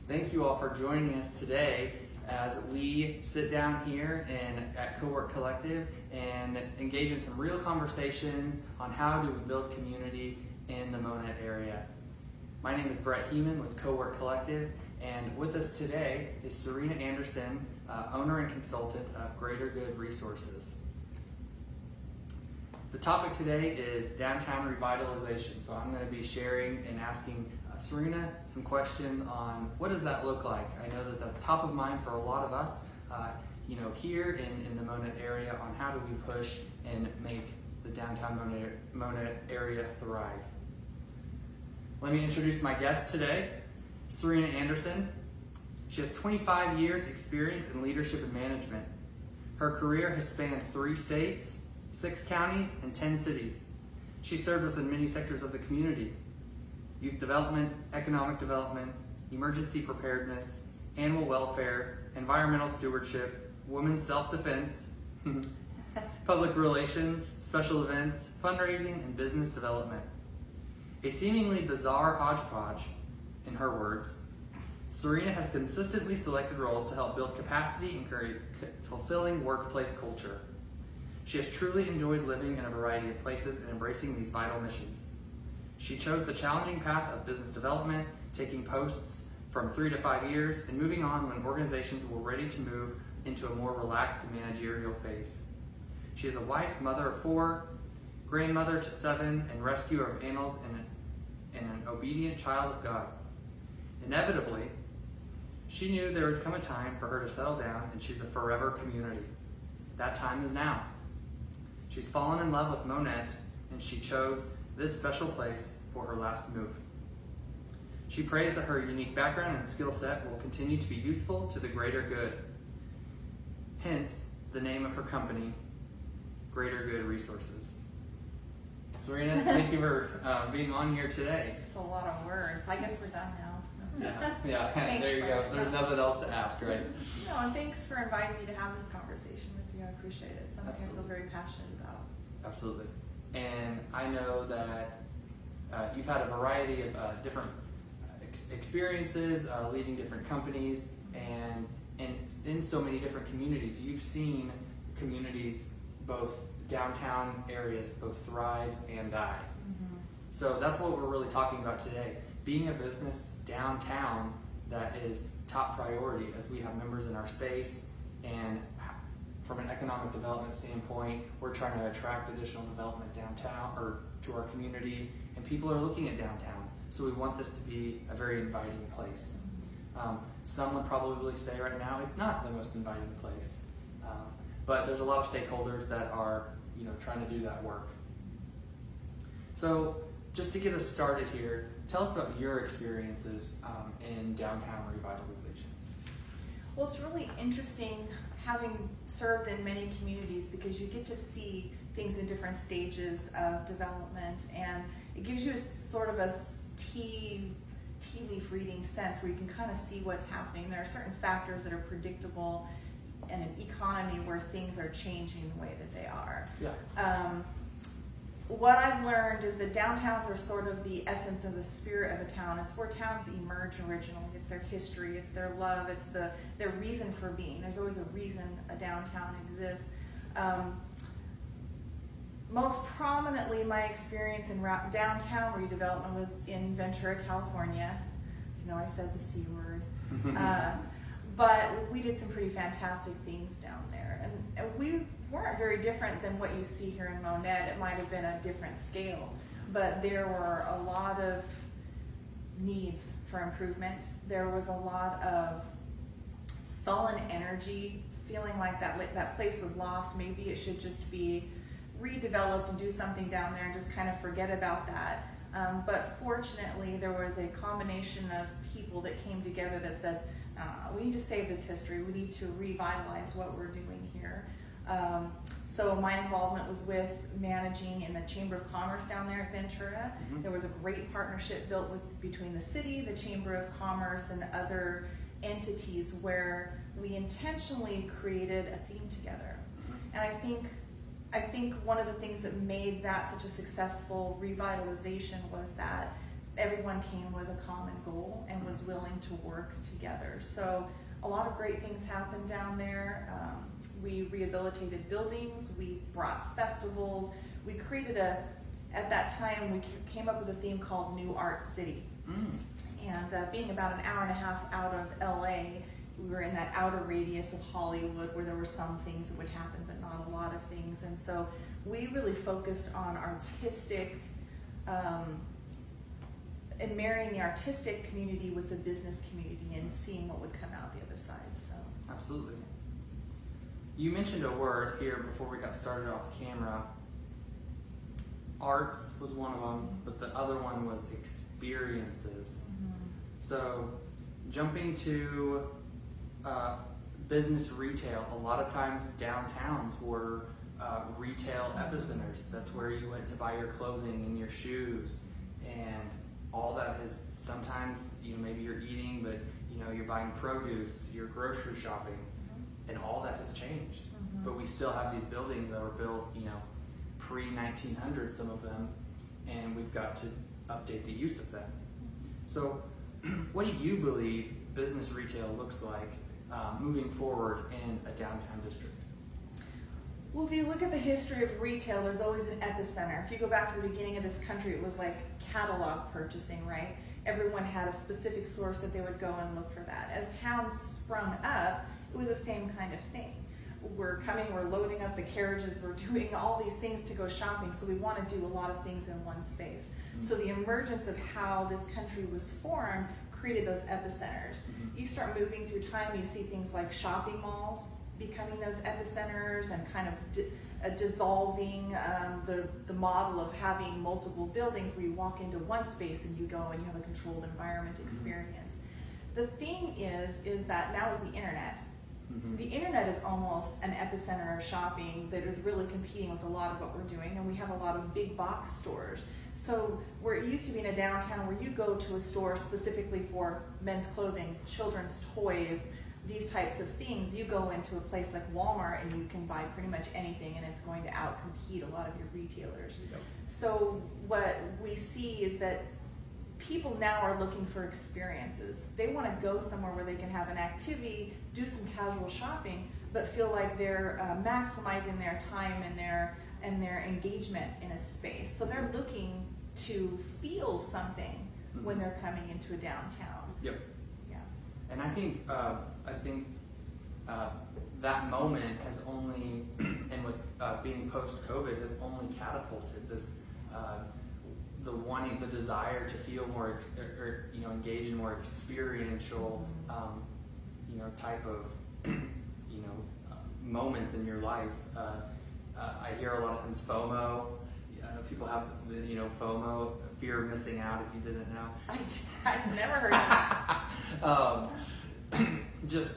Thank you all for joining us today as we sit down here at Cowork Collective and engage in some real conversations on how do we build community in the Monette area. My name is Brett Heeman with Cowork Collective, and with us today is Serena Anderson, owner and consultant of Greater Good Resources. The topic today is downtown revitalization, so I'm going to be sharing and asking Serena some questions on what does that look like. I know that that's top of mind for a lot of us, here in the Monette area on how do we push and make the downtown Monette area thrive. Let me introduce my guest today, Serena Anderson. She has 25 years experience in leadership and management. Her career has spanned 3 states, 6 counties, and 10 cities. She served within many sectors of the community: youth development, economic development, emergency preparedness, animal welfare, environmental stewardship, women's self-defense, public relations, special events, fundraising, and business development. A seemingly bizarre hodgepodge, in her words, Serena has consistently selected roles to help build capacity and create fulfilling workplace culture. She has truly enjoyed living in a variety of places and embracing these vital missions. She chose the challenging path of business development, taking posts from 3 to 5 years and moving on when organizations were ready to move into a more relaxed managerial phase. She is a wife, mother of 4, grandmother to 7, and rescuer of animals and an obedient child of God. Inevitably, she knew there would come a time for her to settle down and choose a forever community. That time is now. She's fallen in love with Monette, and she chose this special place for her last move. She prays that her unique background and skill set will continue to be useful to the greater good. Hence, the name of her company, Greater Good Resources. Serena, thank you for being on here today. It's a lot of words. I guess we're done now. Yeah. Thanks, There you go. There's nothing else to ask, right? No, and thanks for inviting me to have this conversation with you. I appreciate it. It's something Absolutely. I feel very passionate about. Absolutely. And I know that you've had a variety of different experiences leading different companies and in so many different communities. You've seen communities, both downtown areas, both thrive and die. Mm-hmm. So that's what we're really talking about today. Being a business downtown that is top priority as we have members in our space, and from an economic development standpoint, we're trying to attract additional development downtown or to our community, and people are looking at downtown. So we want this to be a very inviting place. Some would probably say right now it's not the most inviting place, but there's a lot of stakeholders that are trying to do that work. So just to get us started here, tell us about your experiences in downtown revitalization. Well, it's really interesting having served in many communities because you get to see things in different stages of development, and it gives you a sort of a tea leaf reading sense where you can kind of see what's happening. There are certain factors that are predictable in an economy where things are changing the way that they are. Yeah. What I've learned is that downtowns are sort of the essence of the spirit of a town. It's where towns emerge originally. It's their history, it's their love, it's their reason for being. There's always a reason a downtown exists. Most prominently, my experience in downtown redevelopment was in Ventura, California. I said the C word. But we did some pretty fantastic things down there. And we weren't very different than what you see here in Monette. It might have been a different scale, but there were a lot of needs for improvement. There was a lot of sullen energy, feeling like that place was lost. Maybe it should just be redeveloped and do something down there and just kind of forget about that. But fortunately, there was a combination of people that came together that said, we need to save this history. We need to revitalize what we're doing here. So my involvement was with managing in the Chamber of Commerce down there at Ventura. Mm-hmm. There was a great partnership built between the city, the Chamber of Commerce, and other entities where we intentionally created a theme together. Mm-hmm. And I think one of the things that made that such a successful revitalization was that everyone came with a common goal and was willing to work together. So a lot of great things happened down there. We rehabilitated buildings, we brought festivals, we created at that time we came up with a theme called New Art City. And being about an hour and a half out of LA, we were in that outer radius of Hollywood where there were some things that would happen, but not a lot of things. And so we really focused on artistic, and marrying the artistic community with the business community and seeing what would come out the other side. So absolutely. You mentioned a word here before we got started off camera. Arts was one of them, but the other one was experiences. So jumping to business retail, a lot of times downtowns were retail epicenters. That's where you went to buy your clothing and your shoes, and all that is sometimes, maybe you're eating, but you're buying produce, you're grocery shopping, and all that has changed. But we still have these buildings that were built, pre-1900, some of them, and we've got to update the use of them. So what do you believe business retail looks like moving forward in a downtown district? Well, if you look at the history of retail, there's always an epicenter. If you go back to the beginning of this country, it was like catalog purchasing, right? Everyone had a specific source that they would go and look for that. As towns sprung up, it was the same kind of thing. We're loading up the carriages, we're doing all these things to go shopping, so we want to do a lot of things in one space. So the emergence of how this country was formed created those epicenters. You start moving through time, you see things like shopping malls becoming those epicenters and kind of dissolving the model of having multiple buildings where you walk into one space and you go and you have a controlled environment experience. The thing is that now with the internet, the internet is almost an epicenter of shopping that is really competing with a lot of what we're doing, and we have a lot of big box stores. So where it used to be in a downtown where you go to a store specifically for men's clothing, children's toys, these types of things, you go into a place like Walmart and you can buy pretty much anything, and it's going to outcompete a lot of your retailers. So what we see is that people now are looking for experiences. They want to go somewhere where they can have an activity, do some casual shopping, but feel like they're maximizing their time and their engagement in a space. So they're looking to feel something when they're coming into a downtown. Yep. Yeah. And I think that moment has only, and with being post-COVID, has only catapulted this. The desire to feel more, engage in more experiential, type of, moments in your life. I hear a lot of times FOMO. People have, FOMO, fear of missing out. If you didn't know, I've never heard of that. Just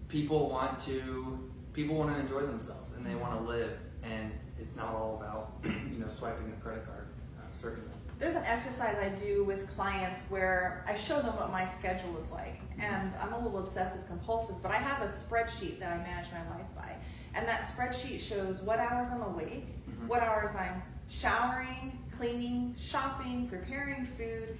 people want to enjoy themselves and they want to live, and it's not all about swiping the credit card. Certainly. There's an exercise I do with clients where I show them what my schedule is like, and I'm a little obsessive compulsive, but I have a spreadsheet that I manage my life by, and that spreadsheet shows what hours I'm awake, what hours I'm showering, cleaning, shopping, preparing food,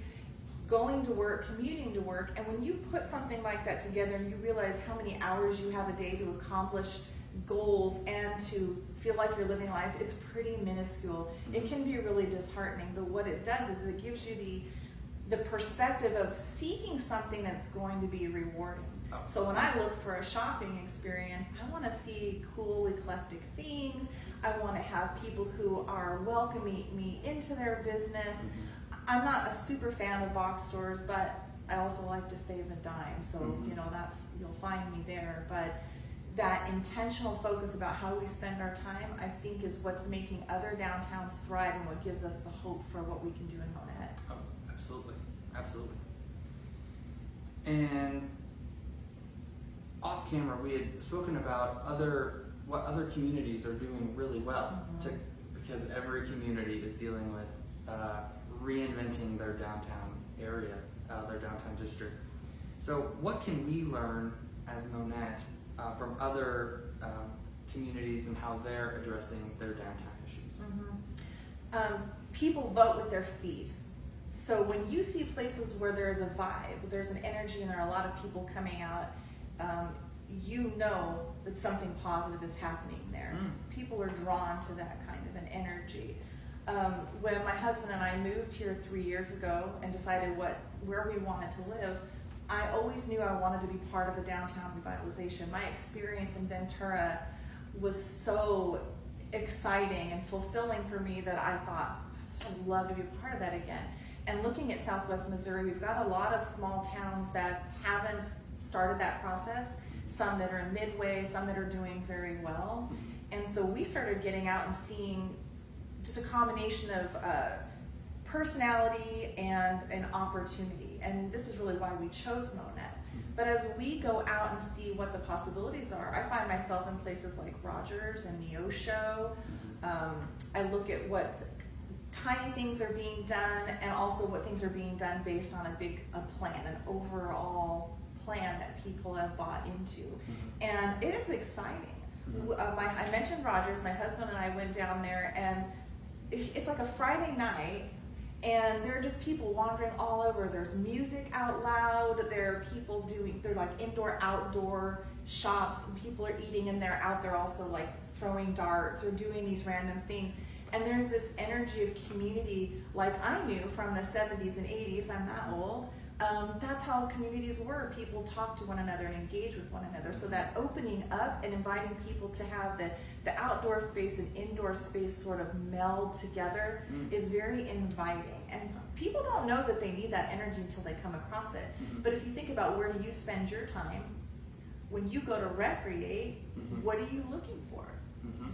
going to work, commuting to work. And when you put something like that together and you realize how many hours you have a day to accomplish goals and to feel like you're living life, it's pretty minuscule. It can be really disheartening, but what it does is it gives you the perspective of seeking something that's going to be rewarding. So when I look for a shopping experience, I want to see cool, eclectic things. I want to have people who are welcoming me into their business. I'm not a super fan of box stores, but I also like to save a dime. So, you'll find me there. But that intentional focus about how we spend our time, I think, is what's making other downtowns thrive and what gives us the hope for what we can do in Monette. Oh, absolutely. Absolutely. And off camera, we had spoken about what other communities are doing really well, because every community is dealing with reinventing their downtown area, their downtown district. So what can we learn as Monette from other communities and how they're addressing their downtown issues? People vote with their feet. So when you see places where there's a vibe, there's an energy, and there are a lot of people coming out, you know that something positive is happening there. People are drawn to that kind of an energy. When my husband and I moved here 3 years ago and decided where we wanted to live, I always knew I wanted to be part of a downtown revitalization. My experience in Ventura was so exciting and fulfilling for me that I thought, I'd love to be a part of that again. And looking at Southwest Missouri, we've got a lot of small towns that haven't started that process, some that are in midway, some that are doing very well. And so we started getting out and seeing just a combination of personality and an opportunity. And this is really why we chose Monette. But as we go out and see what the possibilities are, I find myself in places like Rogers and Neosho. I look at what tiny things are being done, and also what things are being done based on a plan, an overall plan that people have bought into. And it is exciting. I mentioned Rogers. My husband and I went down there, and it's like a Friday night, and there are just people wandering all over. There's music out loud. There are people they're like indoor, outdoor shops, and people are eating, and they're out there also like throwing darts or doing these random things. And there's this energy of community like I knew from the 70s and 80s. I'm that old. That's how communities were. People talk to one another and engage with one another. So that opening up and inviting people to have the outdoor space and indoor space sort of meld together is very inviting. And people don't know that they need that energy until they come across it. But if you think about where do you spend your time, when you go to recreate, what are you looking for?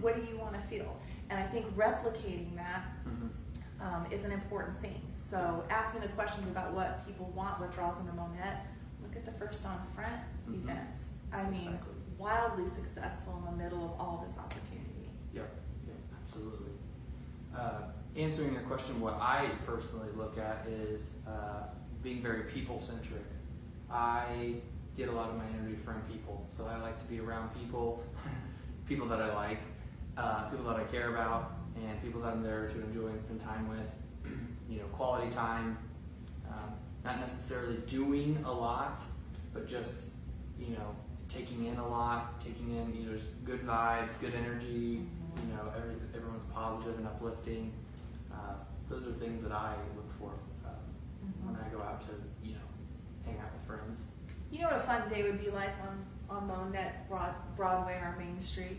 What do you want to feel? And I think replicating that is an important thing. So asking the questions about what people want, what draws them to Monette. Look at the First on Front events. I mean, wildly successful in the middle of all this opportunity. Yep, absolutely. Answering your question, what I personally look at is being very people-centric. I get a lot of my energy from people, so I like to be around people, people that I like, people that I care about, and people that I'm there to enjoy and spend time with. Quality time, not necessarily doing a lot, but just, taking in a lot, taking in, just good vibes, good energy, everyone's positive and uplifting. Those are things that I look for when I go out to, hang out with friends. You know what a fun day would be like on Monette Broadway or Main Street?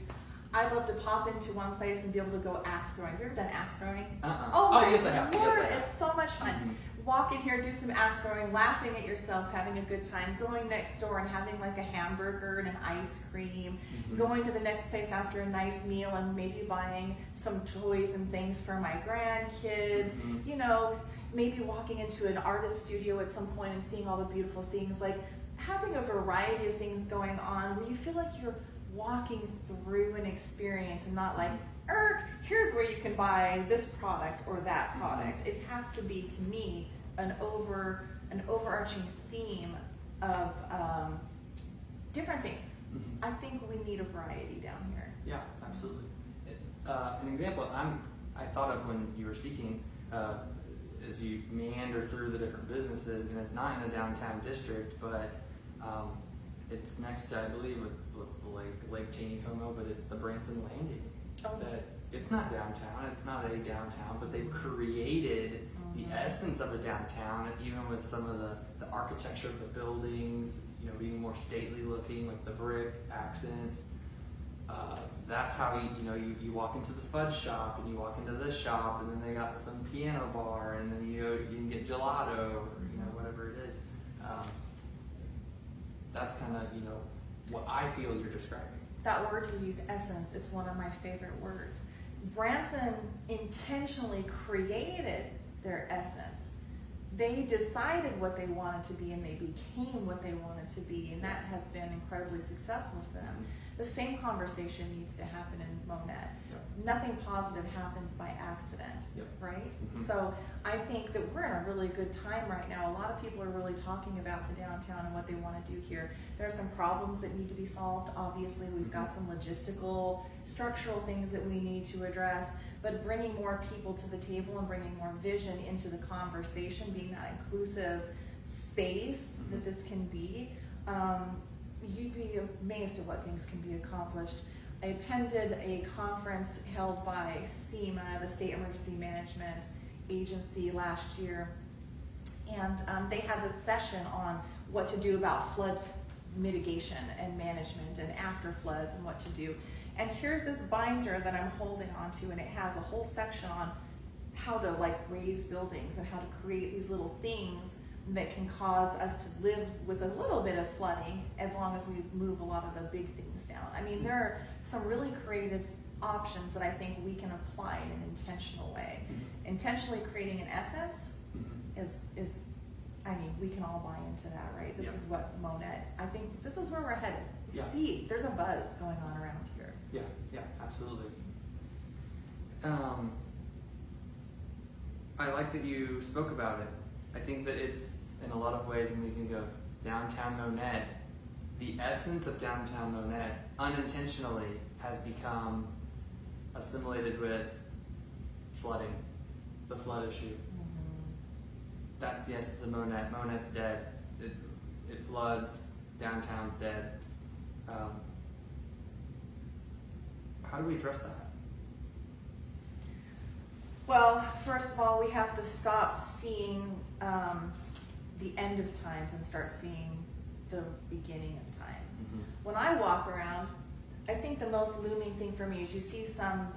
I'd love to pop into one place and be able to go axe throwing. Have you ever done axe throwing? Oh my yes, I have. Lord, Yes, I have. It's so much fun. Walk in here, do some axe throwing, laughing at yourself, having a good time, going next door and having like a hamburger and an ice cream, going to the next place after a nice meal and maybe buying some toys and things for my grandkids, maybe walking into an artist studio at some point and seeing all the beautiful things, like having a variety of things going on where you feel like you're walking through an experience and not like, here's where you can buy this product or that product. It has to be, to me, an overarching theme of different things. I think we need a variety down here. Yeah, absolutely. An example I thought of when you were speaking, as you meander through the different businesses, and it's not in a downtown district, but it's next to, I believe, what's the Lake Taneycomo, but it's the Branson Landing. That it's not downtown, it's not a downtown, but they've created the essence of a downtown, even with some of the architecture of the buildings, being more stately looking, like the brick accents. That's how you walk into the fudge shop, and you walk into this shop, and then they got some piano bar, and then you can get gelato, or whatever it is. That's kind of what I feel you're describing. That word you use, essence, is one of my favorite words. Branson intentionally created their essence. They decided what they wanted to be, and they became what they wanted to be, and that has been incredibly successful for them. The same conversation needs to happen in Monette. Nothing positive happens by accident, right? So I think that we're in a really good time right now. A lot of people are really talking about the downtown and what they want to do here. There are some problems that need to be solved. Obviously, we've got some logistical, structural things that we need to address. but bringing more people to the table and bringing more vision into the conversation, being that inclusive space that this can be, you'd be amazed at what things can be accomplished. I attended a conference held by SEMA, the State Emergency Management Agency, last year, and they had this session on what to do about flood mitigation and management and after floods and what to do. And here's this binder that I'm holding onto, and it has a whole section on how to raise buildings and how to create these little things that can cause us to live with a little bit of flooding as long as we move a lot of the big things down. I mean, there are some really creative options that I think we can apply in an intentional way. Intentionally creating an essence is I mean, we can all buy into that, right? This is what Monet, I think this is where we're headed. You see, there's a buzz going on around here. Yeah, absolutely. I like that you spoke about it. I think that it's, in a lot of ways, when we think of downtown Monet, the essence of downtown Monet unintentionally has become assimilated with flooding, the flood issue. That's the essence of Monet. Monet's dead. It floods. Downtown's dead. How do we address that? Well, first of all, we have to stop seeing the end of times and start seeing the beginning of times. When I walk around, I think the most looming thing for me is you see some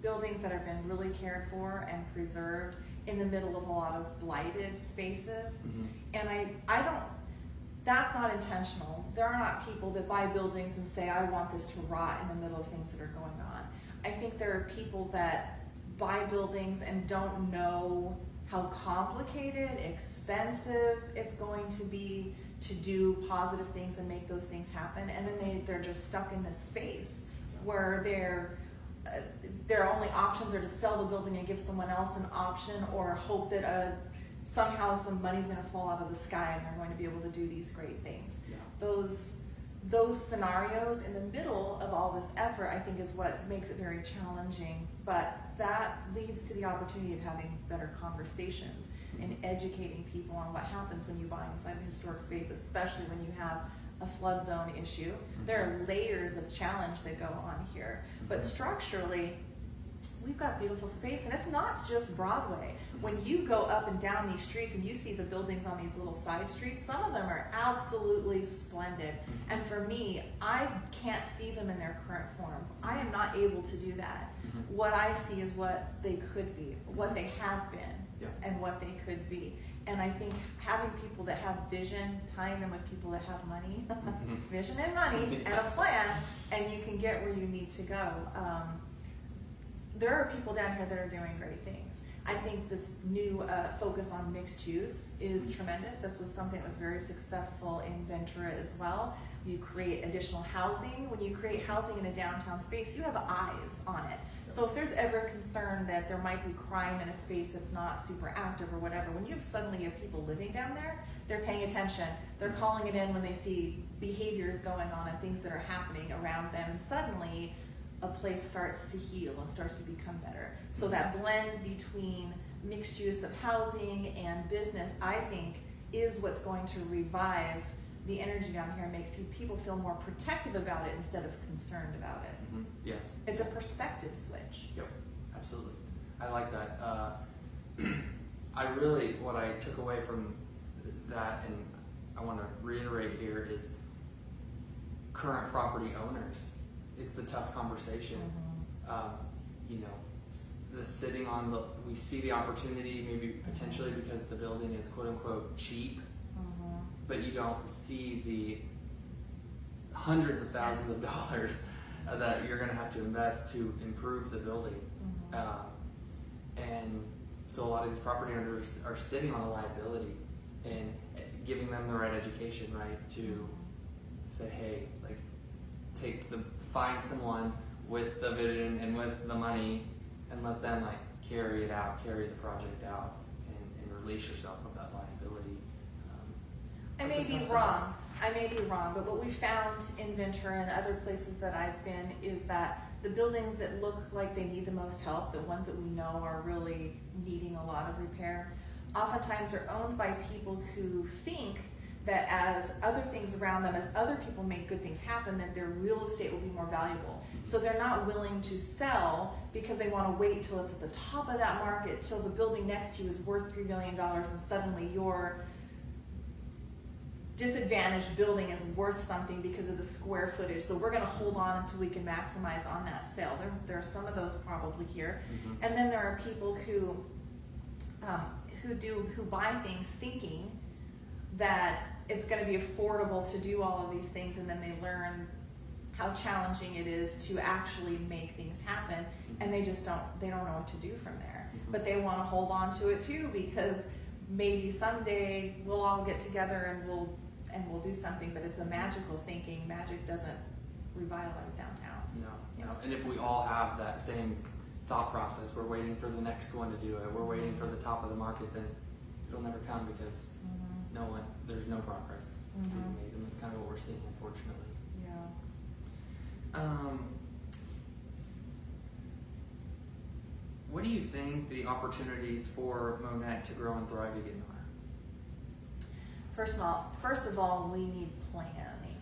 buildings that have been really cared for and preserved in the middle of a lot of blighted spaces. And I don't, that's not intentional. There are not people that buy buildings and say, I want this to rot in the middle of things that are going on. I think there are people that buy buildings and don't know how complicated, expensive it's going to be to do positive things and make those things happen. And then they're just stuck in this space where their only options are to sell the building and give someone else an option, or hope that somehow some money's going to fall out of the sky and they're going to be able to do these great things. Those scenarios in the middle of all this effort, I think, is what makes it very challenging. But that leads to the opportunity of having better conversations and educating people on what happens when you buy inside a historic space, especially when you have a flood zone issue. There are layers of challenge that go on here. But structurally, we've got beautiful space, and it's not just Broadway. When you go up and down these streets and you see the buildings on these little side streets, some of them are absolutely splendid. And for me, I can't see them in their current form. I am not able to do that. What I see is what they could be, what they have been, and what they could be. And I think having people that have vision, tying them with people that have money, vision and money, and a plan, and you can get where you need to go. There are people down here that are doing great things. I think this new focus on mixed use is tremendous. This was something that was very successful in Ventura as well. You create additional housing. When you create housing in a downtown space, you have eyes on it. So if there's ever concern that there might be crime in a space that's not super active or whatever, when you suddenly have people living down there, they're paying attention. They're calling it in when they see behaviors going on and things that are happening around them, and suddenly a place starts to heal and starts to become better. So that blend between mixed use of housing and business, I think, is what's going to revive the energy down here and make people feel more protective about it instead of concerned about it. Yes. It's a perspective switch. Yep, absolutely. I like that. What I took away from that, and I want to reiterate here, is current property owners. It's the tough conversation. The sitting on we see the opportunity, maybe potentially because the building is quote unquote cheap, but you don't see the hundreds of thousands of dollars that you're going to have to invest to improve the building. And so a lot of these property owners are sitting on a liability, and giving them the right education, right, to say, hey, find someone with the vision and with the money, and let them carry the project out, and release yourself of that liability. I may be wrong, but what we found in Ventura and other places that I've been is that the buildings that look like they need the most help, the ones that we know are really needing a lot of repair, oftentimes are owned by people who think that as other things around them, as other people make good things happen, that their real estate will be more valuable. So they're not willing to sell because they want to wait till it's at the top of that market, till the building next to you is worth $3 million and suddenly your disadvantaged building is worth something because of the square footage. So we're going to hold on until we can maximize on that sale. There are some of those probably here. And then there are people who buy things thinking that it's going to be affordable to do all of these things, and then they learn how challenging it is to actually make things happen, and they don't know what to do from there. But they want to hold on to it too, because maybe someday we'll all get together and we'll do something. But it's a magical thinking. Magic doesn't revitalize downtowns. No. And if we all have that same thought process, we're waiting for the next one to do it, we're waiting for the top of the market, then it'll never come, because there's no progress being made, and that's kind of what we're seeing, unfortunately. What do you think the opportunities for Monette to grow and thrive again are? First of all, we need planning.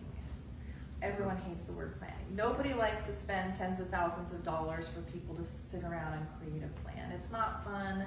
Everyone hates the word planning. Nobody likes to spend tens of thousands of dollars for people to sit around and create a plan. It's not fun.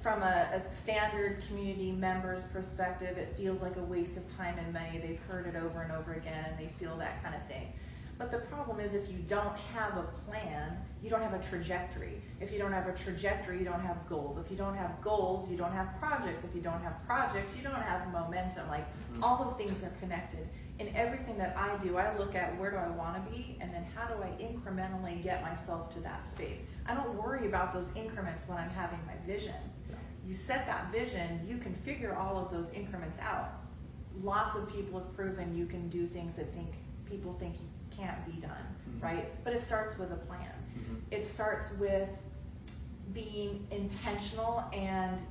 From a standard community member's perspective, it feels like a waste of time and money. They've heard it over and over again, and they feel that kind of thing. But the problem is, if you don't have a plan, you don't have a trajectory. If you don't have a trajectory, you don't have goals. If you don't have goals, you don't have projects. If you don't have projects, you don't have momentum. Like, all of things are connected. In everything that I do, I look at where do I want to be, and then how do I incrementally get myself to that space. I don't worry about those increments when I'm having my vision. You set that vision, you can figure all of those increments out. Lots of people have proven you can do things that people think can't be done, right? But it starts with a plan. It starts with being intentional and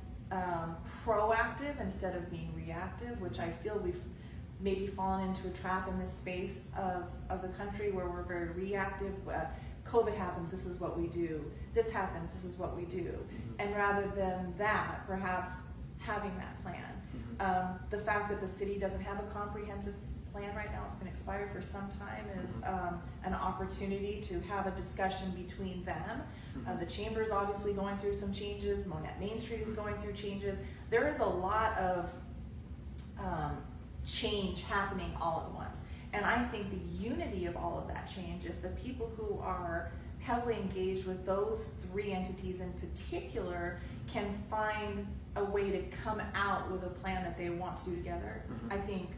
proactive instead of being reactive, which I feel we've maybe fallen into a trap in this space of the country where we're very reactive. COVID happens, this is what we do. This happens, this is what we do. And rather than that, perhaps having that plan. The fact that the city doesn't have a comprehensive plan right now, it's been expired for some time, is an opportunity to have a discussion between them. The chamber is obviously going through some changes. Monette Main Street is going through changes. There is a lot of change happening all at once. And I think the unity of all of that change, if the people who are heavily engaged with those three entities in particular can find a way to come out with a plan that they want to do together, I think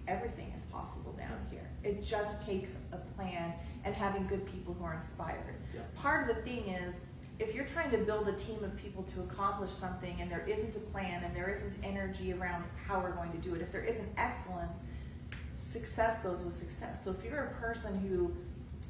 everything is possible down here. It just takes a plan and having good people who are inspired. Part of the thing is, if you're trying to build a team of people to accomplish something and there isn't a plan and there isn't energy around how we're going to do it, if there isn't excellence, success goes with success. So if you're a person who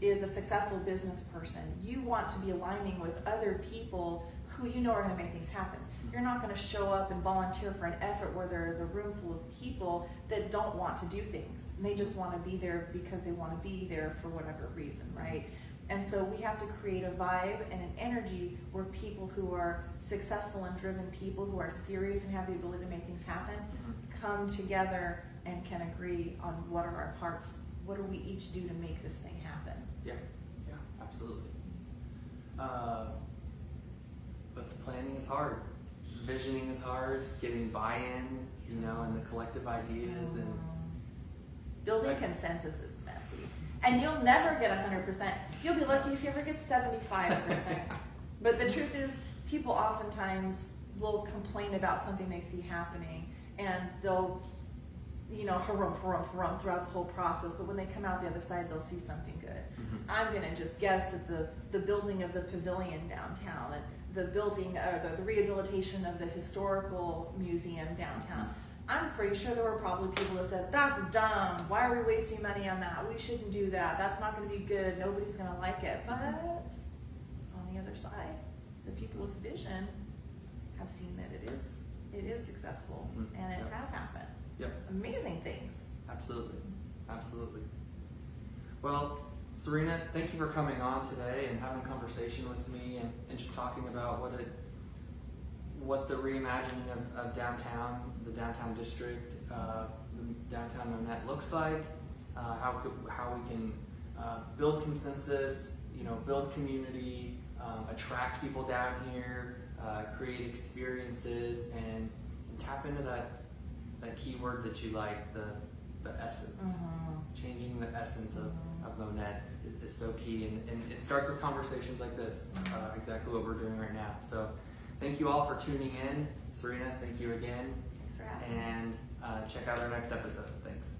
is a successful business person, you want to be aligning with other people who you know are going to make things happen. You're not going to show up and volunteer for an effort where there is a room full of people that don't want to do things. And they just want to be there because they want to be there for whatever reason, right? And so we have to create a vibe and an energy where people who are successful and driven people who are serious and have the ability to make things happen come together and can agree on what are our parts, what do we each do to make this thing happen. Yeah, absolutely. But the planning is hard. Visioning is hard, getting buy-in, and the collective ideas, and building consensus is messy. And you'll never get 100%. You'll be lucky if you ever get 75%. But the truth is, people oftentimes will complain about something they see happening, and they'll, harum throughout the whole process. But when they come out the other side, they'll see something good. I'm gonna just guess that the building of the pavilion downtown, and the building, the rehabilitation of the historical museum downtown, I'm pretty sure there were probably people that said, that's dumb, why are we wasting money on that? We shouldn't do that, that's not gonna be good, nobody's gonna like it. But on the other side, the people with vision have seen that it is successful, and it has happened. Amazing things. Absolutely. Well, Serena, thank you for coming on today and having a conversation with me and just talking about what the reimagining of downtown, the downtown district, the downtown Monette looks like, how we can build consensus, build community, attract people down here, create experiences, and tap into that key word that you like, the essence. Changing the essence of Monette is so key, and it starts with conversations like this, exactly what we're doing right now. So thank you all for tuning in. Serena, thank you again. Thanks for having me. And check out our next episode. Thanks.